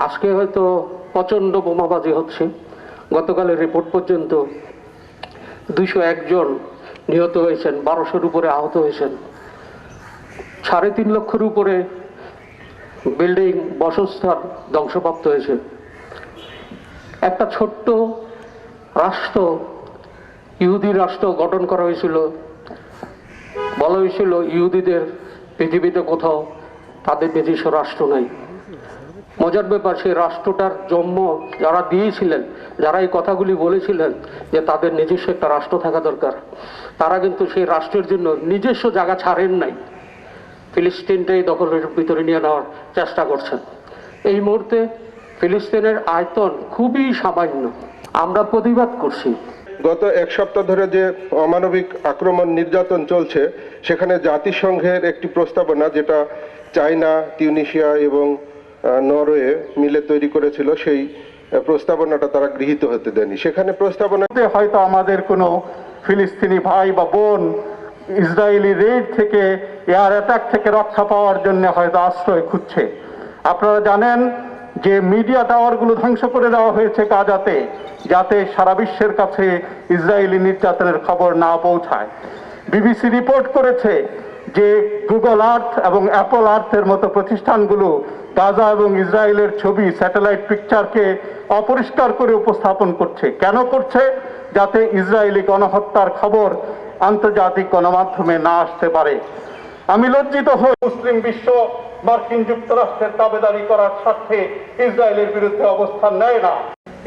আজকে হয়তো প্রচণ্ড বোমাবাজি হচ্ছে। গতকালের রিপোর্ট পর্যন্ত 201 জন নিহত হয়েছেন, 1200-র উপরে আহত হয়েছেন, 3.5 লক্ষের উপরে বিল্ডিং বাসস্থান ধ্বংসপ্রাপ্ত হয়েছে। একটা ছোট্ট রাষ্ট্র, ইহুদি রাষ্ট্র গঠন করা হয়েছিল। বলা হয়েছিল ইহুদিদের পৃথিবীতে কোথাও তাদের নিজস্ব রাষ্ট্র নাই। মজার ব্যাপার, সেই রাষ্ট্রটার জন্ম যারা দিয়েছিলেন, যারা এই কথাগুলি বলেছিলেন যে তাদের নিজস্ব একটা রাষ্ট্র থাকা দরকার, তারা কিন্তু সেই রাষ্ট্রের জন্য নিজস্ব জায়গা ছাড়েন নাই, ফিলিস্তিনটাই দখলের ভিতরে নিয়ে নেওয়ার চেষ্টা করছেন। এই মুহূর্তে ফিলিস্তিনের আয়তন খুবই সামান্য। আমরা প্রতিবাদ করছি। গত এক সপ্তাহ ধরে যে অমানবিক আক্রমণ নির্যাতন চলছে, সেখানে জাতিসংঘের একটি প্রস্তাবনা, যেটা চায়না, টিউনিশিয়া এবং নরওয়ে মিলে তৈরি করেছিল, সেই প্রস্তাবনাটা তারা গৃহীত হতে দেয়নি। সেখানে প্রস্তাবনাতে হয়তো আমাদের কোনো ফিলিস্তিনি ভাই বা বোন ইসরায়েলি রেড থেকে, এয়ার অ্যাটাক থেকে রক্ষা পাওয়ার জন্য হয়তো আশ্রয় খুঁজছে। আপনারা জানেন যে মিডিয়া টাওয়ারগুলো ধ্বংস করে দেওয়া হয়েছে গাজাতে, যাতে সারা বিশ্বের কাছে ইসরায়েলি নির্যাতনের খবর না পৌঁছায়। বিবিসি রিপোর্ট করেছে যে গুগল আর্থ এবং অ্যাপল আর্থের মতো প্রতিষ্ঠানগুলো গাজা এবং ইসরায়েলের ছবি, স্যাটেলাইট পিকচারকে অপরিষ্কার করে উপস্থাপন করছে। কেন করছে? যাতে ইসরায়েলি গণহত্যার খবর আন্তর্জাতিক গণমাধ্যমে না আসতে পারে। আমি লজ্জিত হই মুসলিম বিশ্ব মার্কিন যুক্তরাষ্ট্রের দাবেদারি করার স্বার্থে ইসরায়েলের বিরুদ্ধে অবস্থান নেয় না।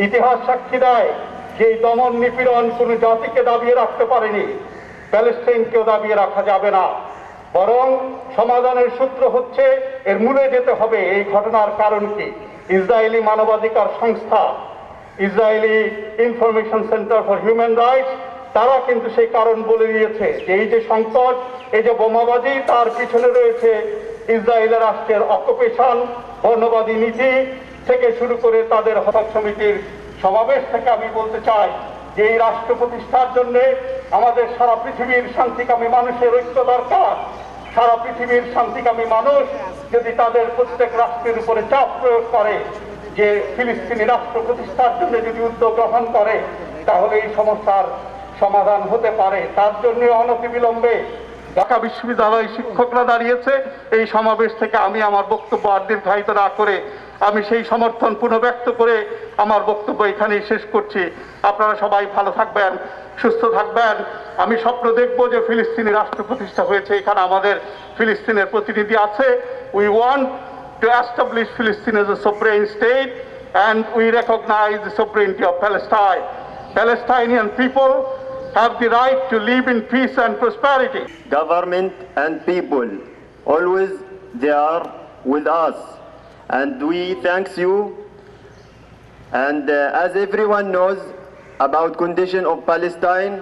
ইতিহাস সাক্ষী দেয় যে এই দমন নিপীড়ন কোনো জাতিকে দাবিয়ে রাখতে পারেনি, প্যালেস্টাইনকেও দাবিয়ে রাখা যাবে না। বরং সমাধানের সূত্র হচ্ছে, এর মূলে যেতে হবে এই ঘটনার কারণ কি। ইসরায়েলি মানবাধিকার সংস্থা, Israeli information centre for human rights, তারা কিন্তু সেই কারণ বলে দিয়েছে যে এই যে সংকট, এই যে বোমাবাজি, তার পিছনে রয়েছে ইসরায়েলের রাষ্ট্রের অকুপেশন, বর্ণবাদী নীতি থেকে শুরু করে তাদের হঠাৎ সমিতির সমাবেশ থেকে আমি বলতে চাই যে এই রাষ্ট্র প্রতিষ্ঠার জন্য আমাদের সারা পৃথিবীর শান্তিকামী মানুষের ঐক্য দরকার। সারা পৃথিবীর শান্তিকামী মানুষ যদি তাদের প্রত্যেক রাষ্ট্রের উপরে চাপ প্রয়োগ করে যে ফিলিস্তিনি রাষ্ট্র প্রতিষ্ঠার জন্য যদি উদ্যোগ গ্রহণ করে, তাহলে এই সমস্যার সমাধান হতে পারে। তার জন্য অনতিবিলম্বে ঢাকা বিশ্ববিদ্যালয় শিক্ষকরা দাঁড়িয়েছে। এই সমাবেশ থেকে আমি আমার বক্তব্য আর দীর্ঘায়িত না করে আমি সেই সমর্থন পুনঃব্যক্ত করে আমার বক্তব্য এখানেই শেষ করছি। আপনারা সবাই ভালো থাকবেন, সুস্থ থাকবেন। আমি স্বপ্ন দেখব যে ফিলিস্তিনি রাষ্ট্র প্রতিষ্ঠা হয়েছে, এখানে আমাদের ফিলিস্তিনের প্রতিনিধি আছে। We want to establish Palestine as a sovereign state, and we recognize the sovereignty of Palestine. Palestinian people have the right to live in peace and prosperity. Government and people, always they are with us, and we thanks you. And as everyone knows about condition of Palestine,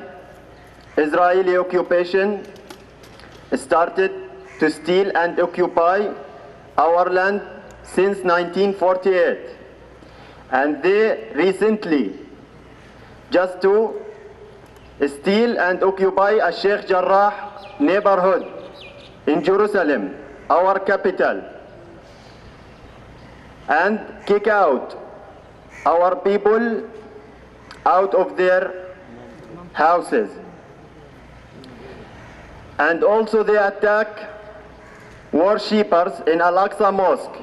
Israeli occupation started to steal and occupy our land since 1948, and they recently just to steal and occupy a Sheikh Jarrah neighborhood in Jerusalem, our capital, and kick out our people out of their houses. And also they attack worshippers in Al-Aqsa Mosque,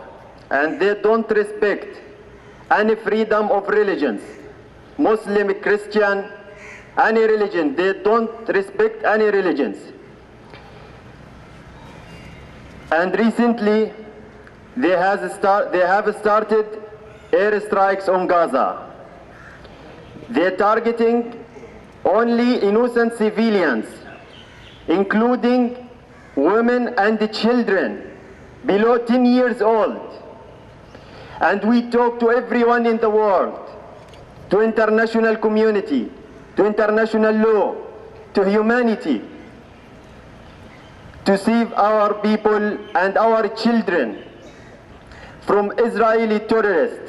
and they don't respect any freedom of religions, Muslim, Christian, any religion. They don't respect any religions. And recently they have started airstrikes on Gaza. They're targeting only innocent civilians, including women and children below 10 years old. And we talk to everyone in the world, to international community, to international law, to humanity, to save our people and our children from Israeli terrorists.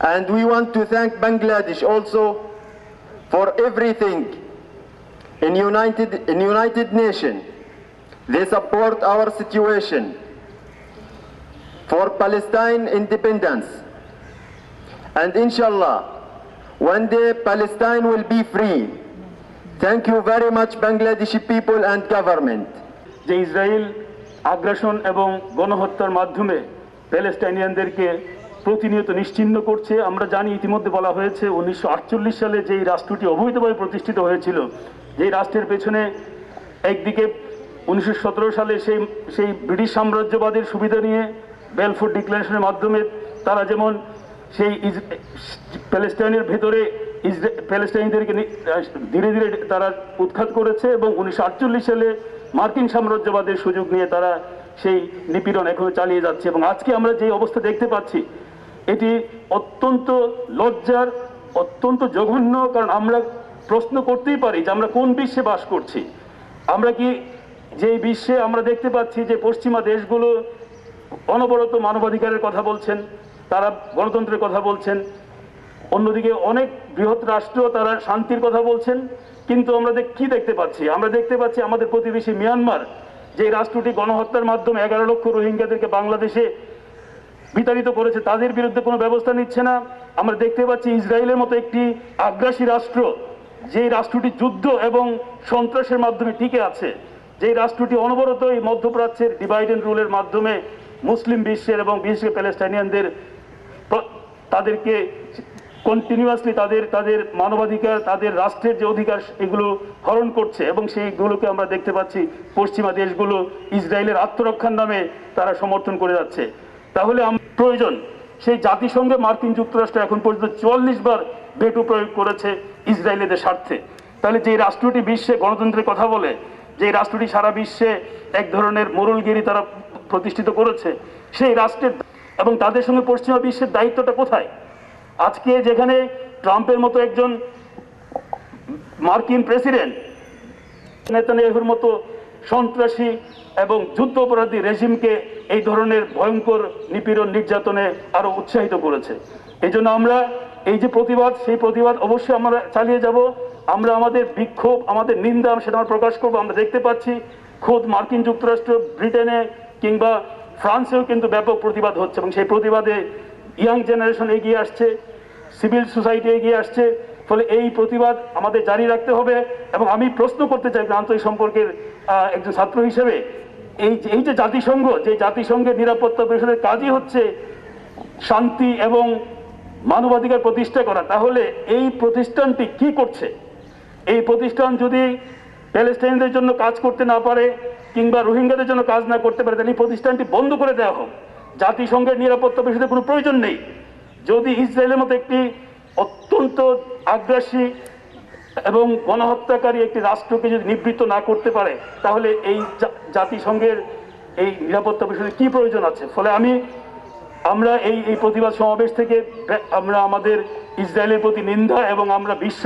And we want to thank Bangladesh also for everything. In United Nations, they support our situation. for Palestine independence. And inshallah, one day Palestine will be free. Thank you very much, Bangladeshi people and government. যে Israel আগ্রাসন এবং গণহত্যার মাধ্যমে প্যালেস্টাইনিয়ানদেরকে প্রতিনিয়ত নিশ্চিহ্ন করছে। আমরা জানি, ইতিমধ্যে বলা হয়েছে 1948 সালে যেই রাষ্ট্রটি অবৈধভাবে প্রতিষ্ঠিত হয়েছিল, যেই রাষ্ট্রের পেছনে একদিকে 1917 সালে সেই ব্রিটিশ সাম্রাজ্যবাদের সুবিধা নিয়ে বেলফোর ডিক্লারেশনের মাধ্যমে তারা যেমন সেই প্যালেস্টাইনের ভেতরে প্যালেস্টাইনদেরকে ধীরে ধীরে তারা উৎখাত করেছে, এবং 1948 সালে মার্কিন সাম্রাজ্যবাদের সুযোগ নিয়ে তারা সেই নিপীড়ন এখনো চালিয়ে যাচ্ছে। এবং আজকে আমরা যে অবস্থা দেখতে পাচ্ছি, এটি অত্যন্ত লজ্জার, অত্যন্ত জঘন্য। কারণ আমরা প্রশ্ন করতেই পারি যে আমরা কোন বিশ্বে বাস করছি। আমরা কি যেই বিশ্বে আমরা দেখতে পাচ্ছি যে পশ্চিমা দেশগুলো অনবরত মানবাধিকারের কথা বলছেন, তারা গণতন্ত্রের কথা বলছেন, অন্যদিকে অনেক বৃহৎ রাষ্ট্র তারা শান্তির কথা বলছেন, কিন্তু আমরা কি দেখতে পাচ্ছি? আমরা দেখতে পাচ্ছি আমাদের প্রতিবেশী মিয়ানমার, যে রাষ্ট্রটি গণহত্যার মাধ্যমে 11 লক্ষ রোহিঙ্গাদেরকে বাংলাদেশে বিতাড়িত করেছে, তাদের বিরুদ্ধে কোনো ব্যবস্থা নিচ্ছে না। আমরা দেখতে পাচ্ছি ইসরায়েলের মতো একটি আগ্রাসী রাষ্ট্র, যে রাষ্ট্রটি যুদ্ধ এবং সন্ত্রাসের মাধ্যমে টিকে আছে, যে রাষ্ট্রটি অনবরত এই মধ্যপ্রাচ্যের ডিভাইড অ্যান্ড রুলের মাধ্যমে মুসলিম বিশ্বের এবং বিশেষ করে প্যালেস্টাইনিয়ানদের তাদেরকে কন্টিনিউয়াসলি তাদের মানবাধিকার, তাদের রাষ্ট্রের যে অধিকার, এগুলো হরণ করছে। এবং সেইগুলোকে আমরা দেখতে পাচ্ছি পশ্চিমা দেশগুলো ইসরায়েলের আত্মরক্ষার নামে তারা সমর্থন করে যাচ্ছে। তাহলে প্রয়োজন সেই জাতিসংঘে মার্কিন যুক্তরাষ্ট্র এখন পর্যন্ত 44 বার ভেটো প্রয়োগ করেছে ইসরায়েলের স্বার্থে। তাহলে যে রাষ্ট্রটি বিশ্বে গণতন্ত্রের কথা বলে, যে রাষ্ট্রটি সারা বিশ্বে এক ধরনের মোরলগিরি তারা প্রতিষ্ঠিত করেছে, সেই রাষ্ট্রের এবং তাদের সঙ্গে পশ্চিমা বিশ্বের দায়িত্বটা কোথায়? আজকে যেখানে ট্রাম্পের মতো একজন মার্কিন প্রেসিডেন্ট নেতানিয়াহুর মতো সন্ত্রাসী এবং যুদ্ধ অপরাধী রেজিমকে এই ধরনের ভয়ঙ্কর নিপীড়ন নির্যাতনে আরো উৎসাহিত করেছে। এই জন্য আমরা এই যে প্রতিবাদ, সেই প্রতিবাদ অবশ্যই আমরা চালিয়ে যাব। আমরা আমাদের বিক্ষোভ, আমাদের নিন্দা সেটা আমরা প্রকাশ করবো। আমরা দেখতে পাচ্ছি খোদ মার্কিন যুক্তরাষ্ট্র, ব্রিটেনে কিংবা ফ্রান্সেও কিন্তু ব্যাপক প্রতিবাদ হচ্ছে, এবং সেই প্রতিবাদে ইয়াং জেনারেশন এগিয়ে আসছে, সিভিল সোসাইটি এগিয়ে আসছে। ফলে এই প্রতিবাদ আমাদের জারি রাখতে হবে। এবং আমি প্রশ্ন করতে চাই আন্তর্জাতিক সম্পর্কের একজন ছাত্র হিসেবে, এই যে জাতিসংঘ, যে জাতিসংঘের নিরাপত্তা পরিষদের কাজই হচ্ছে শান্তি এবং মানবাধিকার প্রতিষ্ঠা করা, তাহলে এই প্রতিষ্ঠানটি কি করছে? এই প্রতিষ্ঠান যদি প্যালেস্টাইনদের জন্য কাজ করতে না পারে কিংবা রোহিঙ্গাদের জন্য কাজ না করতে পারে, তাহলে এই প্রতিষ্ঠানটি বন্ধ করে দেওয়া হোক। জাতিসংঘের নিরাপত্তা পরিষদের কোনো প্রয়োজন নেই। যদি ইসরায়েলের মতো একটি অত্যন্ত আগ্রাসী এবং গণহত্যাকারী একটি রাষ্ট্রকে যদি নিবৃত্ত না করতে পারে, তাহলে এই জাতিসংঘের এই নিরাপত্তা পরিষদের কি প্রয়োজন আছে? ফলে আমরা এই প্রতিবাদ সমাবেশ থেকে আমরা আমাদের ইসরায়েলের প্রতি নিন্দা এবং আমরা বিশ্ব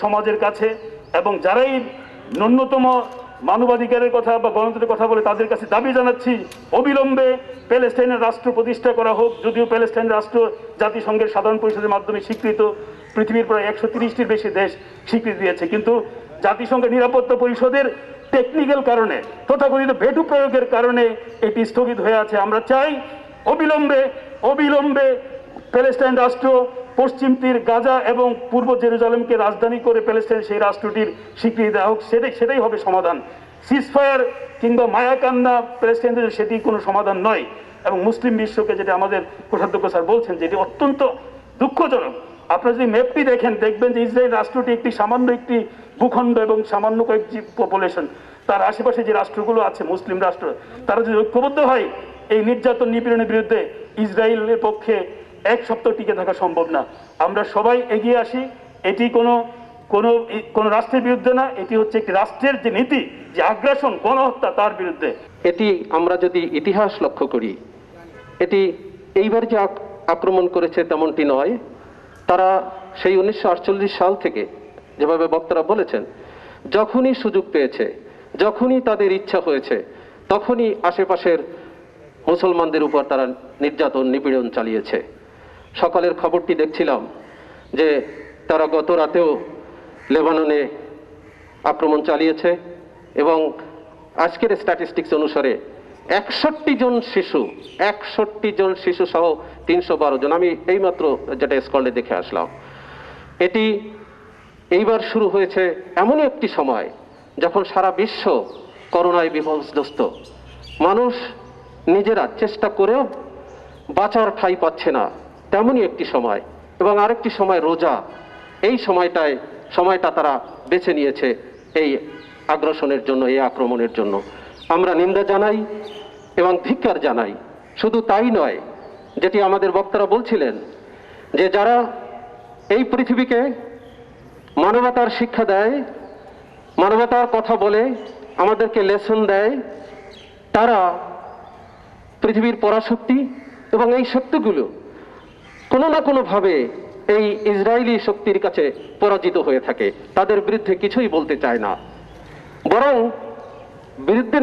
সমাজের কাছে এবং যারাই ন্যূনতম মানবাধিকারের কথা বা গণতন্ত্রের কথা বলে তাদের কাছে দাবি জানাচ্ছি, অবিলম্বে প্যালেস্টাইনের রাষ্ট্র প্রতিষ্ঠা করা হোক। যদিও প্যালেস্টাইন রাষ্ট্র জাতিসংঘের সাধারণ পরিষদের মাধ্যমে স্বীকৃত, পৃথিবীর প্রায় 130টির বেশি দেশ স্বীকৃতি দিয়েছে, কিন্তু জাতিসংঘের নিরাপত্তা পরিষদের টেকনিক্যাল কারণে, তথাকথিত ভেটো প্রয়োগের কারণে এটি স্থগিত হয়ে আছে। আমরা চাই অবিলম্বে প্যালেস্টাইন রাষ্ট্র পশ্চিম তীর, গাজা এবং পূর্ব জেরুজালেমকে রাজধানী করে প্যালেস্টাইন সেই রাষ্ট্রটির স্বীকৃতি দেওয়া হোক। সেটাই হবে সমাধান। সিজফায়ার কিংবা মায়াকান্না প্যালেস্টাইনদের সেটি কোনো সমাধান নয়। এবং মুসলিম বিশ্বকে যেটা আমাদের কোষাধ্যক্ষ স্যার বলছেন, যেটি অত্যন্ত দুঃখজনক। আপনারা যদি ম্যাপটি দেখবেন যে ইসরায়েল রাষ্ট্রটি একটি সামান্য একটি ভূখণ্ড এবং সামান্য কয়েকটি পপুলেশন, তার আশেপাশে যে রাষ্ট্রগুলো আছে মুসলিম রাষ্ট্র, তারা যদি ঐক্যবদ্ধ হয় এই নির্যাতন নিপীড়নের বিরুদ্ধে, ইসরায়েলের পক্ষে এক সপ্তাহ টিকে থাকা সম্ভব না। আমরা সবাই এগিয়ে আসি। এটি কোনো রাষ্ট্রের বিরুদ্ধে না, এটি হচ্ছে একটি রাষ্ট্রের যে নীতি, যে আগ্রাসন, গণহত্যা, তার বিরুদ্ধে। এটি আমরা যদি ইতিহাস লক্ষ্য করি, এটি এইবার যে আক্রমণ করেছে তেমনটি নয়। তারা সেই 1948 সাল থেকে, যেভাবে বক্তারা বলেছেন, যখনই সুযোগ পেয়েছে, যখনই তাদের ইচ্ছা হয়েছে, তখনই আশেপাশের মুসলমানদের উপর তারা নির্যাতন নিপীড়ন চালিয়েছে। সকালের খবরটি দেখছিলাম যে তারা গত রাতেও লেবাননে আক্রমণ চালিয়েছে এবং আজকের স্ট্যাটিস্টিক্স অনুসারে 61 জন শিশু সহ 312 জন, আমি এইমাত্র যেটা স্কলে দেখে আসলাম। এটি এইবার শুরু হয়েছে এমনই একটি সময় যখন সারা বিশ্ব করোনায় বিপর্যস্ত, মানুষ নিজেরা চেষ্টা করেও বাঁচার ঠাঁই পাচ্ছে না, তেমনই একটি সময়। এবং আরেকটি সময় রোজা, এই সময়টা তারা বেছে নিয়েছে এই আগ্রাসনের জন্য, এই আক্রমণের জন্য। আমরা নিন্দা জানাই এবং ধিক্কার জানাই। শুধু তাই নয়, যেটি আমাদের বক্তারা বলছিলেন, যে যারা এই পৃথিবীকে মানবতার শিক্ষা দেয়, মানবতার কথা বলে, আমাদেরকে লেসন দেয়, তারা পৃথিবীর পরাশক্তি, এবং এই শক্তিগুলো কোনো না কোনোভাবে এই ইসরায়েলি শক্তির কাছে পরাজিত হয়ে থাকে। তাদের বিরুদ্ধে কিছুই বলতে চায় না, বরং বিরুদ্ধে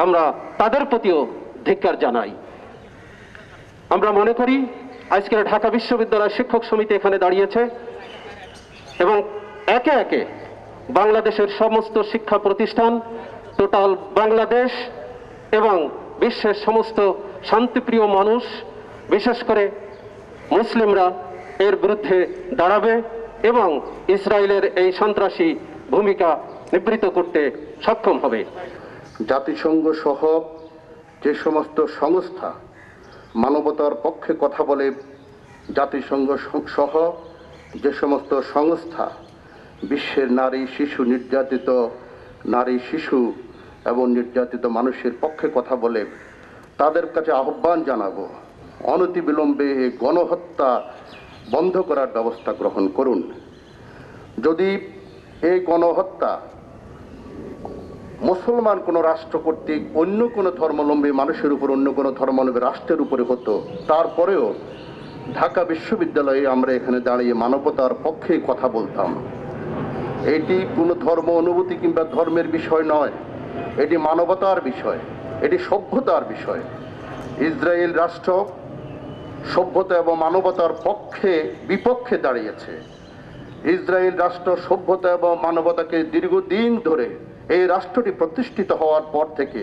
আমরা তাদের প্রতিও ধিক্কার জানাই। আমরা মনে করি আজকের ঢাকা বিশ্ববিদ্যালয় শিক্ষক সমিতি এখানে দাঁড়িয়েছে এবং একে একে বাংলাদেশের সমস্ত শিক্ষা প্রতিষ্ঠান, টোটাল বাংলাদেশ এবং বিশ্বের সমস্ত শান্তিপ্রিয় মানুষ, বিশেষ করে মুসলিমরা এর বিরুদ্ধে দাঁড়াবে এবং ইসরায়েলের এই সন্ত্রাসী ভূমিকা নিবৃত্ত করতে সক্ষম হবে। জাতিসংঘ সহ যে সমস্ত সংস্থা মানবতার পক্ষে কথা বলে, জাতিসংঘ সহ যে সমস্ত সংস্থা বিশ্বের নারী শিশু এবং নির্যাতিত মানুষের পক্ষে কথা বলে, তাদের কাছে আহ্বান জানাবো, অনতিবিলম্বে এই গণহত্যা বন্ধ করার ব্যবস্থা গ্রহণ করুন। যদি এই গণহত্যা মুসলমান কোনো রাষ্ট্র কর্তৃক অন্য কোনো ধর্মাবলম্বী মানুষের উপর, অন্য কোনো ধর্মাবলম্বী রাষ্ট্রের উপরে হতো, তারপরেও ঢাকা বিশ্ববিদ্যালয়ে আমরা এখানে দাঁড়িয়ে মানবতার পক্ষে কথা বলতাম। এটি কোনো ধর্ম অনুভূতি কিংবা ধর্মের বিষয় নয়, এটি মানবতার বিষয়, এটি সভ্যতার বিষয়। ইসরায়েল রাষ্ট্র সভ্যতা এবং মানবতার বিপক্ষে দাঁড়িয়েছে। ইসরায়েল রাষ্ট্র সভ্যতা এবং মানবতাকে দীর্ঘদিন ধরে, এই রাষ্ট্রটি প্রতিষ্ঠিত হওয়ার পর থেকে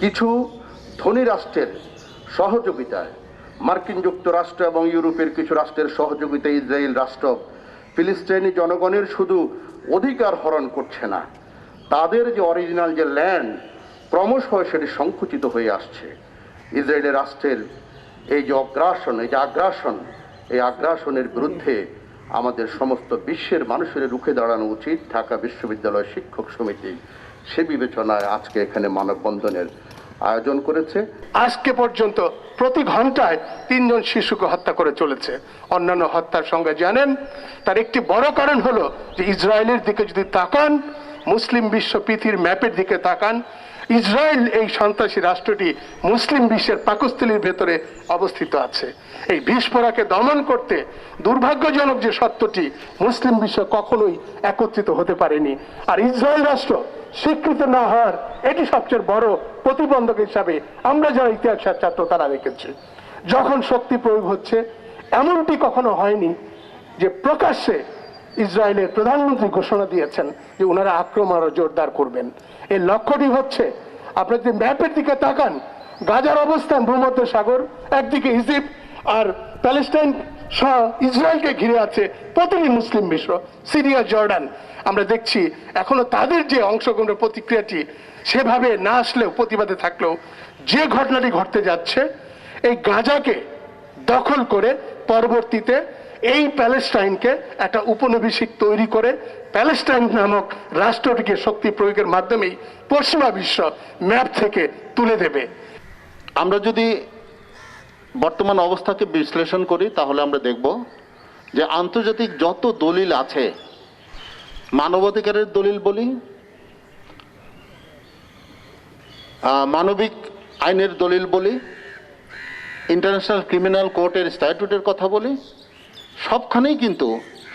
কিছু ধনী রাষ্ট্রের সহযোগিতায়, মার্কিন যুক্তরাষ্ট্র এবং ইউরোপের কিছু রাষ্ট্রের সহযোগিতায় ইসরায়েল রাষ্ট্র ফিলিস্তিনি জনগণের শুধু অধিকার হরণ করছে না, তাদের যে অরিজিনাল যে ল্যান্ড ক্রমশ সেটি সংকুচিত হয়ে আসছে। ইসরায়েলের রাষ্ট্রের এই যে আগ্রাসনের বিরুদ্ধে আমাদের সমস্ত বিশ্বের মানুষের রুখে দাঁড়ানো উচিত। ঢাকা বিশ্ববিদ্যালয় শিক্ষক সমিতি সে বিবেচনায় আজকে এখানে মানববন্ধনের আয়োজন করেছে। আজকে পর্যন্ত প্রতি ঘন্টায় 3 জন শিশুকে হত্যা করে চলেছে। অন্যান্য হত্যার সংখ্যা জানেন, তার একটি বড় কারণ হলো যে ইসরায়েলের দিকে যদি তাকান, মুসলিম বিশ্ব পৃথিবীর ম্যাপের দিকে তাকান, ইসরায়েল এই সন্ত্রাসী রাষ্ট্রটি মুসলিম বিশ্বের পাকস্থলীর ভেতরে অবস্থিত আছে। এই বিস্ফোরণকে দমন করতে দুর্ভাগ্যজনক যে সত্যটি, মুসলিম বিশ্ব কখনোই একত্রিত হতে পারেনি। আর ইসরায়েল রাষ্ট্র স্বীকৃত না হওয়ার এটি সবচেয়ে বড় প্রতিবন্ধক হিসাবে আমরা যারা ইতিহাসের ছাত্র তারা রেখেছি। যখন শক্তি প্রয়োগ হচ্ছে, এমনটি কখনো হয়নি যে প্রকাশ্যে ইসরায়েলের প্রধানমন্ত্রী ঘোষণা দিয়েছেন যে ওনারা আক্রমণ আরো জোরদার করবেন। এর লক্ষ্যটি হচ্ছে, আপনি যদি ম্যাপের দিকে তাকান, গাজার অবস্থান ভূমধ্য সাগর, একদিকে ইজিপ্ট আর প্যালেস্টাইন সহ ইসরায়েলকে ঘিরে আছে প্রতিটি মুসলিম বিশ্ব, সিরিয়া, জর্ডান। আমরা দেখছি এখনো তাদের যে অংশগ্রহণের প্রতিক্রিয়াটি সেভাবে না আসলেও, প্রতিবাদে থাকলেও, যে ঘটনাটি ঘটতে যাচ্ছে, এই গাজাকে দখল করে পরবর্তীতে এই প্যালেস্টাইনকে একটা উপনিবেশিক তৈরি করে প্যালেস্টাইন নামক রাষ্ট্রটিকে শক্তি প্রয়োগের মাধ্যমেই পশ্চিমা বিশ্ব ম্যাপ থেকে তুলে দেবে। আমরা যদি বর্তমান অবস্থাকে বিশ্লেষণ করি তাহলে আমরা দেখব যে আন্তর্জাতিক যত দলিল আছে, মানবাধিকারের দলিল বলি, মানবিক আইনের দলিল বলি, ইন্টারন্যাশনাল ক্রিমিনাল কোর্টের স্ট্যাটুটের কথা বলি, সবখানেই কিন্তু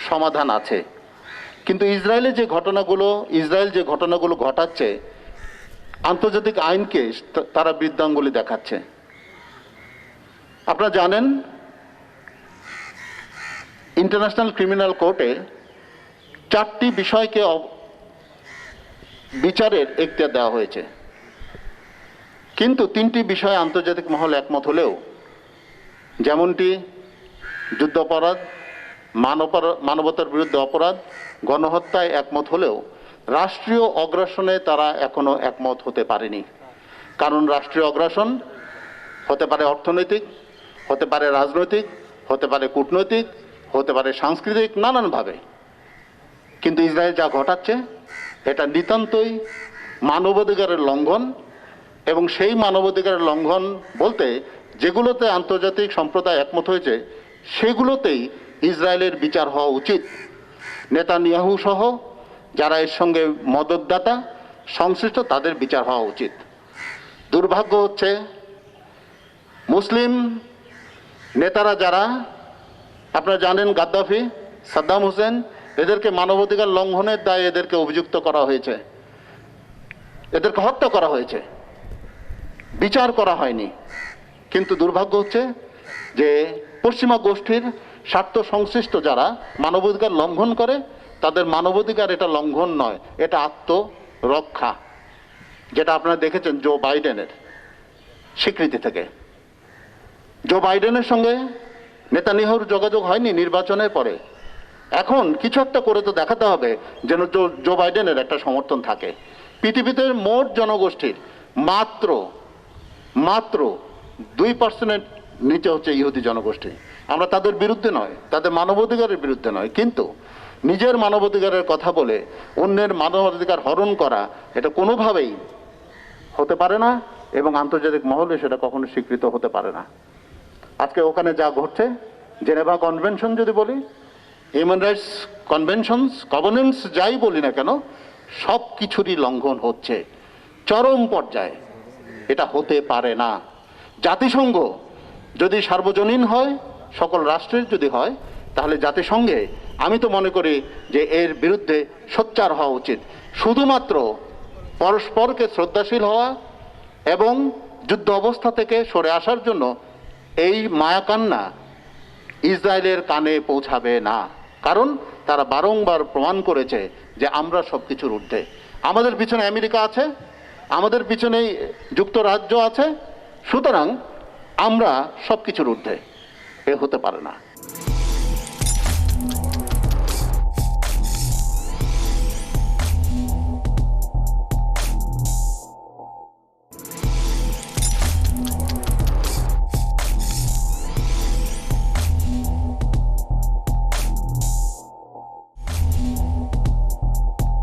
সমাধান আছে। কিন্তু ইসরায়েল যে ঘটনাগুলো ঘটাচ্ছে, আন্তর্জাতিক আইনকে তারা বৃদ্ধাঙ্গুলি দেখাচ্ছে। আপনারা জানেন, ইন্টারন্যাশনাল ক্রিমিনাল কোর্টে 4টি বিষয়কে বিচারের এখতিয়ার দেওয়া হয়েছে। কিন্তু তিনটি বিষয়ে আন্তর্জাতিক মহল একমত হলেও, যেমনটি যুদ্ধাপরাধ, মানবতার বিরুদ্ধে অপরাধ, গণহত্যায় একমত হলেও রাষ্ট্রীয় অগ্রাসনে তারা এখনো একমত হতে পারেনি। কারণ রাষ্ট্রীয় অগ্রাসন হতে পারে অর্থনৈতিক, হতে পারে রাজনৈতিক, হতে পারে কূটনৈতিক, হতে পারে সাংস্কৃতিক, নানানভাবে। কিন্তু ইসরায়েল যা ঘটাচ্ছে এটা নিতান্তই মানবাধিকারের লঙ্ঘন, এবং সেই মানবাধিকারের লঙ্ঘন বলতে যেগুলোতে আন্তর্জাতিক সম্প্রদায় একমত হয়েছে সেগুলোতেই ইসরায়েলের বিচার হওয়া উচিত। নেতানিয়াহু সহ যারা এর সঙ্গে মদতদাতা সংশ্লিষ্ট তাদের বিচার হওয়া উচিত। দুর্ভাগ্য হচ্ছে মুসলিম নেতারা যারা, আপনারা জানেন গাদ্দাফি, সাদ্দাম হোসেন, এদেরকে মানবাধিকার লঙ্ঘনের দায়ে এদেরকে অভিযুক্ত করা হয়েছে, এদেরকে হত্যা করা হয়েছে, বিচার করা হয়নি। কিন্তু দুর্ভাগ্য হচ্ছে যে পশ্চিমা গোষ্ঠীর স্বার্থ সংশ্লিষ্ট যারা মানবাধিকার লঙ্ঘন করে, তাদের মানবাধিকার এটা লঙ্ঘন নয়, এটা আত্মরক্ষা, যেটা আপনারা দেখেছেন জো বাইডেনের স্বীকৃতি থেকে। জো বাইডেনের সঙ্গে নেতানিয়াহুর যোগাযোগ হয়নি নির্বাচনের পরে। এখন কিছু একটা করে তো দেখাতে হবে যেন জো বাইডেনের একটা সমর্থন থাকে। পৃথিবীতে মোট জনগোষ্ঠীর মাত্র 2% নিচে হচ্ছে ইহুদি জনগোষ্ঠী। আমরা তাদের বিরুদ্ধে নয়, তাদের মানবাধিকারের বিরুদ্ধে নয়, কিন্তু নিজের মানবাধিকারের কথা বলে অন্যের মানবাধিকার হরণ করা এটা কোনোভাবেই হতে পারে না, এবং আন্তর্জাতিক মহলে সেটা কখনো স্বীকৃত হতে পারে না। আজকে ওখানে যা ঘটছে, জেনেভা কনভেনশন যদি বলি, হিউম্যান রাইটস কনভেনশনস, কভেনেন্টস যাই বলি না কেন, সব কিছুরই লঙ্ঘন হচ্ছে চরম পর্যায়ে। এটা হতে পারে না। জাতিসংঘ যদি সার্বজনীন হয়, সকল রাষ্ট্রের যদি হয়, তাহলে জাতিসংঘে আমি তো মনে করি যে এর বিরুদ্ধে সোচ্চার হওয়া উচিত। শুধুমাত্র পরস্পরকে শ্রদ্ধাশীল হওয়া এবং যুদ্ধ অবস্থা থেকে সরে আসার জন্য এই মায়াকান্না ইসরায়েলের কানে পৌঁছাবে না। কারণ তারা বারংবার প্রমাণ করেছে যে আমরা সব কিছুর ঊর্ধ্বে। আমাদের পিছনে আমেরিকা আছে, আমাদের পিছনে যুক্তরাজ্য আছে, সুতরাং আমরা সব কিছুর ঊর্ধ্বে। এ হতে পারে না।